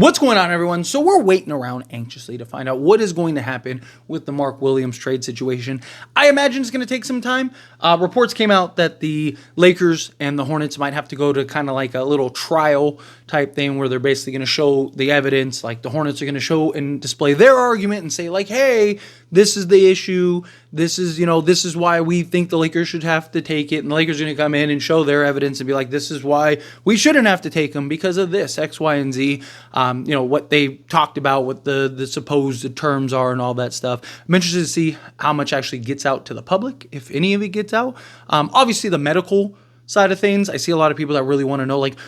What's going on, everyone? So we're waiting around anxiously to find out what is going to happen with the Mark Williams trade situation. I imagine it's going to take some time. Reports came out that the Lakers and the Hornets might have to go to kind of like a little trial type thing where they're basically going to show the evidence. Like the Hornets are going to show and display their argument and say like, hey, this is the issue. This is why we think the Lakers should have to take it. And the Lakers are going to come in and show their evidence and be like, this is why we shouldn't have to take them because of this, X, Y, and Z. What they talked about, what the supposed terms are and all that stuff. I'm interested to see how much actually gets out to the public, if any of it gets out. Obviously, the medical side of things, I see a lot of people that really want to know, like,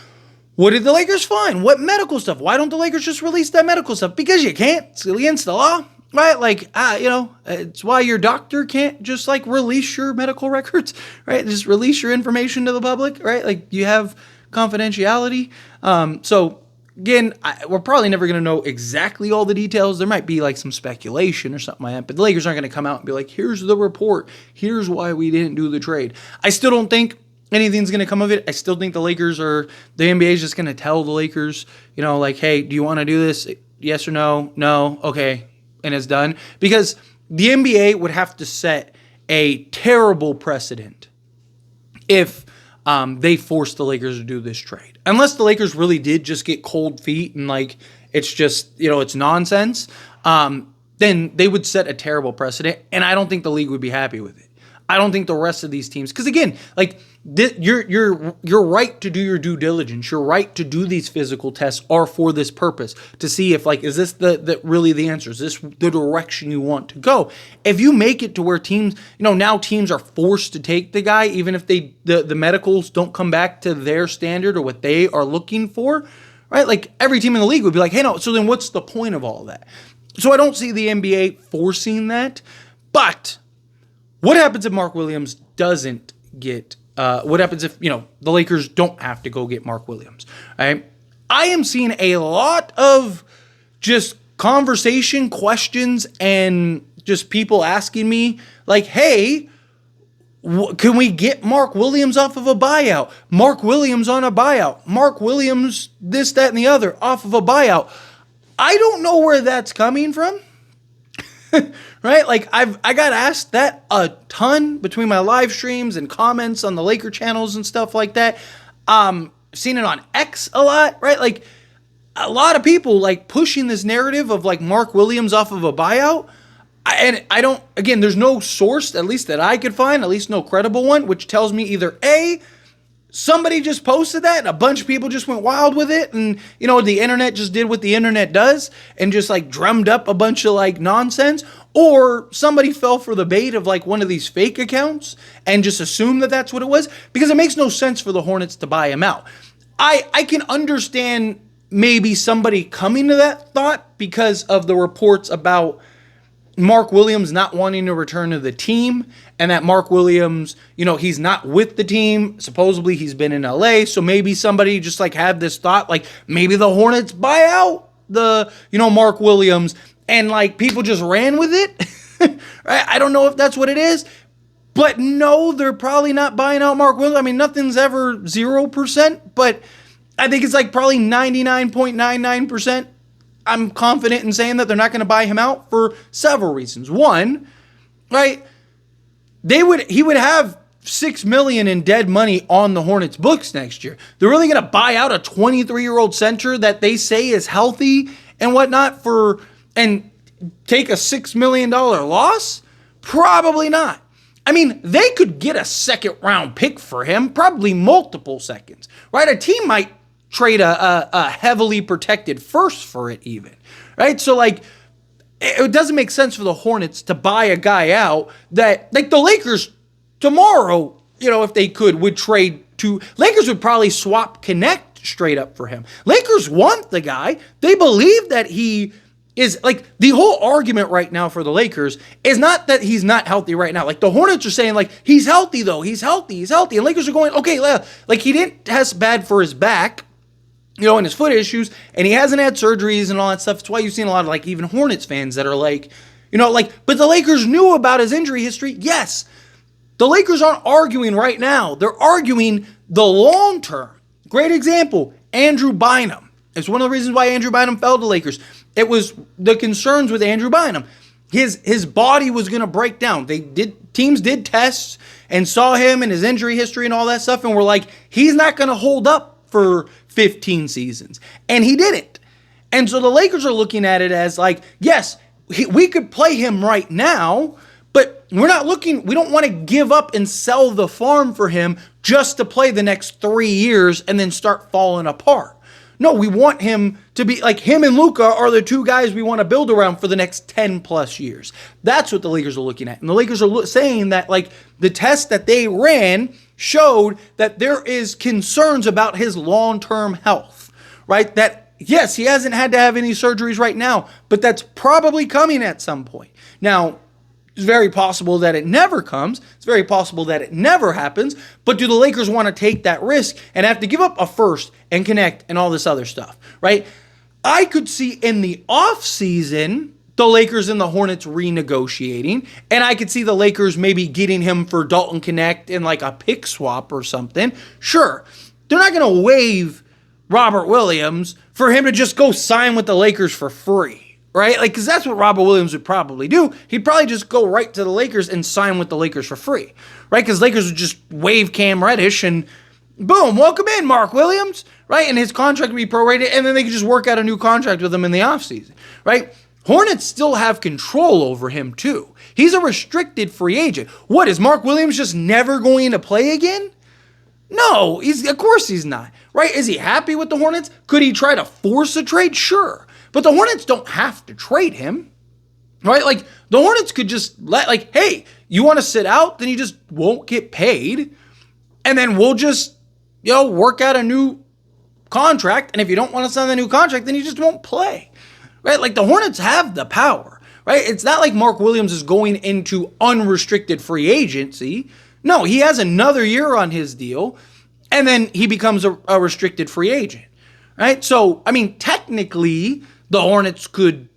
what did the Lakers find? What medical stuff? Why don't the Lakers just release that medical stuff? Because you can't. It's against the law. Right, like, it's why your doctor can't just, like, release your medical records, right? Just release your information to the public, right? Like, you have confidentiality. So, again, we're probably never going to know exactly all the details. There might be, like, some speculation or something like that, but the Lakers aren't going to come out and be like, here's the report. Here's why we didn't do the trade. I still don't think anything's going to come of it. I still think the NBA is just going to tell the Lakers, like, hey, do you want to do this? Yes or no? No. Okay. And it's done, because the NBA would have to set a terrible precedent if they forced the Lakers to do this trade. Unless the Lakers really did just get cold feet and like it's just, it's nonsense, then they would set a terrible precedent, and I don't think the league would be happy with it. I don't think the rest of these teams, because again, like your right to do your due diligence, your right to do these physical tests are for this purpose, to see if like, is this the really the answer? Is this the direction you want to go? If you make it to where teams, now teams are forced to take the guy, even if the medicals don't come back to their standard or what they are looking for, right? Like every team in the league would be like, hey, no, so then what's the point of all that? So I don't see the NBA forcing that, but what happens if Mark Williams doesn't get, what happens if, the Lakers don't have to go get Mark Williams, right? I am seeing a lot of just conversation, questions, and just people asking me like, hey, can we get Mark Williams off of a buyout? Mark Williams on a buyout. Mark Williams, this, that, and the other, off of a buyout. I don't know where that's coming from. Right? Like I got asked that a ton between my live streams and comments on the Laker channels and stuff like that. Seen it on X a lot, right? Like a lot of people like pushing this narrative of like Mark Williams off of a buyout. Again, there's no source, at least that I could find, at least no credible one, which tells me either A, somebody just posted that and a bunch of people just went wild with it, and the internet just did what the internet does and just like drummed up a bunch of like nonsense, or somebody fell for the bait of like one of these fake accounts and just assumed that that's what it was, because it makes no sense for the Hornets to buy him out. I can understand maybe somebody coming to that thought because of the reports about Mark Williams not wanting to return to the team, and that Mark Williams, he's not with the team. Supposedly he's been in LA. So maybe somebody just like had this thought, like maybe the Hornets buy out the, Mark Williams, and like people just ran with it. Right? I don't know if that's what it is, but no, they're probably not buying out Mark Williams. I mean, nothing's ever 0%, but I think it's like probably 99.99%. I'm confident in saying that they're not going to buy him out for several reasons. One, right? He would have $6 million in dead money on the Hornets books next year. They're really going to buy out a 23-year-old center that they say is healthy and whatnot and take a $6 million loss? Probably not. I mean, they could get a second-round pick for him, probably multiple seconds, right? A team might trade a heavily protected first for it even, right? So, like, it doesn't make sense for the Hornets to buy a guy out that, like, the Lakers tomorrow, if they could, would trade to. Lakers would probably swap Connect straight up for him. Lakers want the guy. They believe that he is, like, the whole argument right now for the Lakers is not that he's not healthy right now. Like, the Hornets are saying, like, he's healthy, though. He's healthy. And Lakers are going, okay, like, he didn't test bad for his back, and his foot issues, and he hasn't had surgeries and all that stuff. That's why you've seen a lot of, like, even Hornets fans that are like, but the Lakers knew about his injury history. Yes. The Lakers aren't arguing right now. They're arguing the long term. Great example, Andrew Bynum. It's one of the reasons why Andrew Bynum fell to Lakers. It was the concerns with Andrew Bynum. His body was going to break down. Teams did tests and saw him and his injury history and all that stuff, and were like, he's not going to hold up for 15 seasons. And he didn't. And so the Lakers are looking at it as like, yes, we could play him right now, but we don't want to give up and sell the farm for him just to play the next 3 years and then start falling apart. No, we want him to be like, him and Luka are the two guys we want to build around for the next 10 plus years. That's what the Lakers are looking at. And the Lakers are saying that like the test that they ran showed that there is concerns about his long-term health, right? That yes, he hasn't had to have any surgeries right now, but that's probably coming at some point. Now, it's very possible that it never comes. It's very possible that it never happens. But do the Lakers want to take that risk and have to give up a first and connect and all this other stuff, right? I could see in the offseason the Lakers and the Hornets renegotiating, and I could see the Lakers maybe getting him for Dalton Connect in like a pick swap or something. Sure, they're not going to waive Robert Williams for him to just go sign with the Lakers for free. Right? Like, because that's what Robert Williams would probably do. He'd probably just go right to the Lakers and sign with the Lakers for free. Right? Because Lakers would just waive Cam Reddish and boom, welcome in, Mark Williams. Right? And his contract would be prorated, and then they could just work out a new contract with him in the offseason. Right? Hornets still have control over him, too. He's a restricted free agent. What, is Mark Williams just never going to play again? No, of course he's not. Right? Is he happy with the Hornets? Could he try to force a trade? Sure. But the Hornets don't have to trade him, right? Like, the Hornets could just hey, you want to sit out? Then you just won't get paid. And then we'll just, work out a new contract. And if you don't want to sign the new contract, then you just won't play, right? Like, the Hornets have the power, right? It's not like Mark Williams is going into unrestricted free agency. No, he has another year on his deal, and then he becomes a restricted free agent, right? So, I mean, technically, the Hornets could,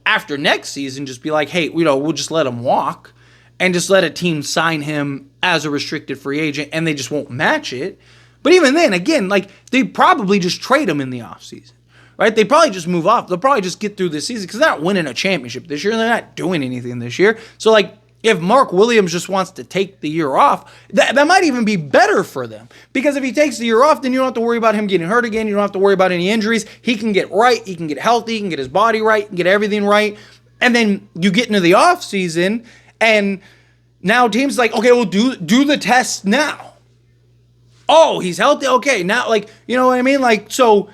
after next season, just be like, hey, we'll just let him walk and just let a team sign him as a restricted free agent, and they just won't match it. But even then, again, like, they probably just trade him in the offseason, right? They probably just move off. They'll probably just get through this season because they're not winning a championship this year, and they're not doing anything this year. So, like, if Mark Williams just wants to take the year off, that might even be better for them. Because if he takes the year off, then you don't have to worry about him getting hurt again. You don't have to worry about any injuries. He can get right. He can get healthy. He can get his body right. He can get everything right. And then you get into the offseason, and now teams like, okay, we'll do the test now. Oh, he's healthy? Okay, now, like, you know what I mean? Like, so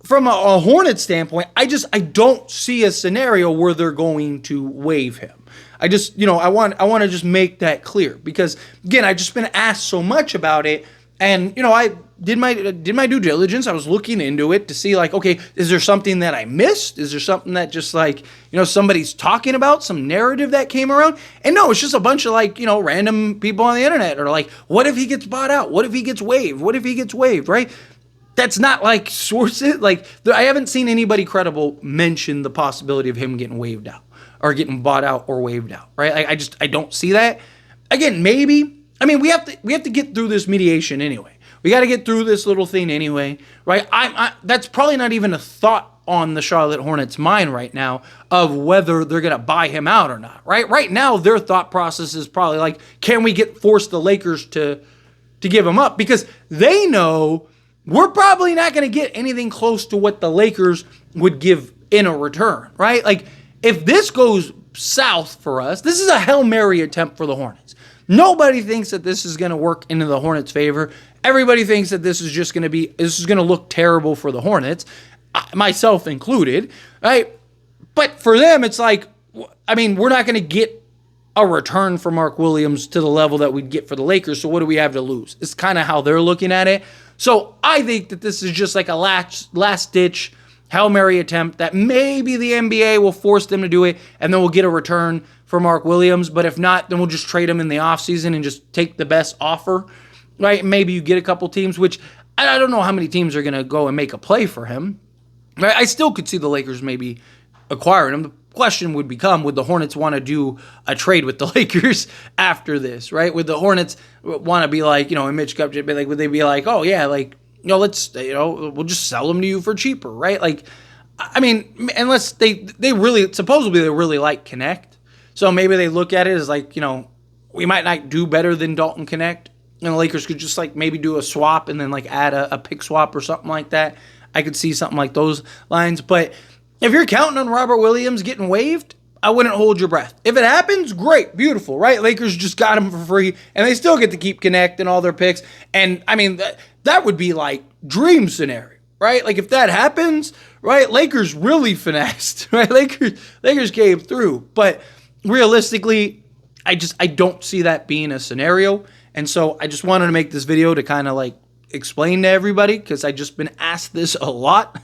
from a Hornet standpoint, I don't see a scenario where they're going to waive him. I just, I want to just make that clear because, again, I've just been asked so much about it, and, I did my due diligence. I was looking into it to see, like, okay, is there something that I missed? Is there something that just, like, somebody's talking about, some narrative that came around? And no, it's just a bunch of, like, random people on the internet are like, what if he gets bought out? What if he gets waived? What if he gets waived, right? That's not, like, sources. Like, I haven't seen anybody credible mention the possibility of him getting waived out or getting bought out or waived out, right? Like, I don't see that. Again, maybe. I mean, we have to get through this mediation anyway. We got to get through this little thing anyway, right? That's probably not even a thought on the Charlotte Hornets' mind right now of whether they're going to buy him out or not, right? Right now, their thought process is probably like, can we force the Lakers to give him up? Because they know we're probably not going to get anything close to what the Lakers would give in a return, right? Like, if this goes south for us, this is a Hail Mary attempt for the Hornets. Nobody thinks that this is going to work into the Hornets' favor. Everybody thinks that this is going to look terrible for the Hornets, myself included, right? But for them, it's like, I mean, we're not going to get a return for Mark Williams to the level that we'd get for the Lakers, so what do we have to lose? It's kind of how they're looking at it. So I think that this is just like a last-ditch Hail Mary attempt that maybe the NBA will force them to do it, and then we'll get a return for Mark Williams. But if not, then we'll just trade him in the offseason and just take the best offer, right? Maybe you get a couple teams, which I don't know how many teams are going to go and make a play for him. Right? I still could see the Lakers maybe acquiring him. The question would become, would the Hornets want to do a trade with the Lakers after this, right? Would the Hornets want to be like, in Mitch Kupchak, would they be like, oh, yeah, like, let's, we'll just sell them to you for cheaper, right? Like, I mean, unless they really, supposedly they really like Connect. So maybe they look at it as like, we might not do better than Dalton Connect. And the Lakers could just like maybe do a swap and then like add a pick swap or something like that. I could see something like those lines. But if you're counting on Robert Williams getting waived, I wouldn't hold your breath. If it happens, great, beautiful, right? Lakers just got him for free, and they still get to keep Connect and all their picks. And, I mean, that would be, like, dream scenario, right? Like, if that happens, right, Lakers really finessed, right? Lakers came through. But realistically, I don't see that being a scenario. And so I just wanted to make this video to kind of, like, explain to everybody, because I've just been asked this a lot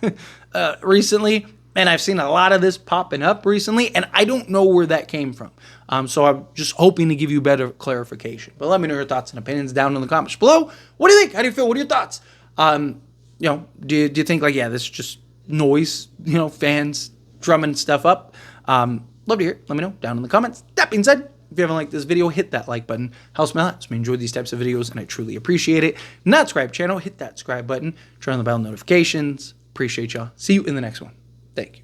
recently. And I've seen a lot of this popping up recently, and I don't know where that came from. So I'm just hoping to give you better clarification. But let me know your thoughts and opinions down in the comments below. What do you think? How do you feel? What are your thoughts? Do you think like, yeah, this is just noise, fans drumming stuff up? Love to hear it. Let me know down in the comments. That being said, if you haven't liked this video, hit that like button. Helps me a lot. Helps me enjoy these types of videos, and I truly appreciate it. Not subscribe channel, hit that subscribe button. Turn on the bell notifications. Appreciate y'all. See you in the next one. Thank you.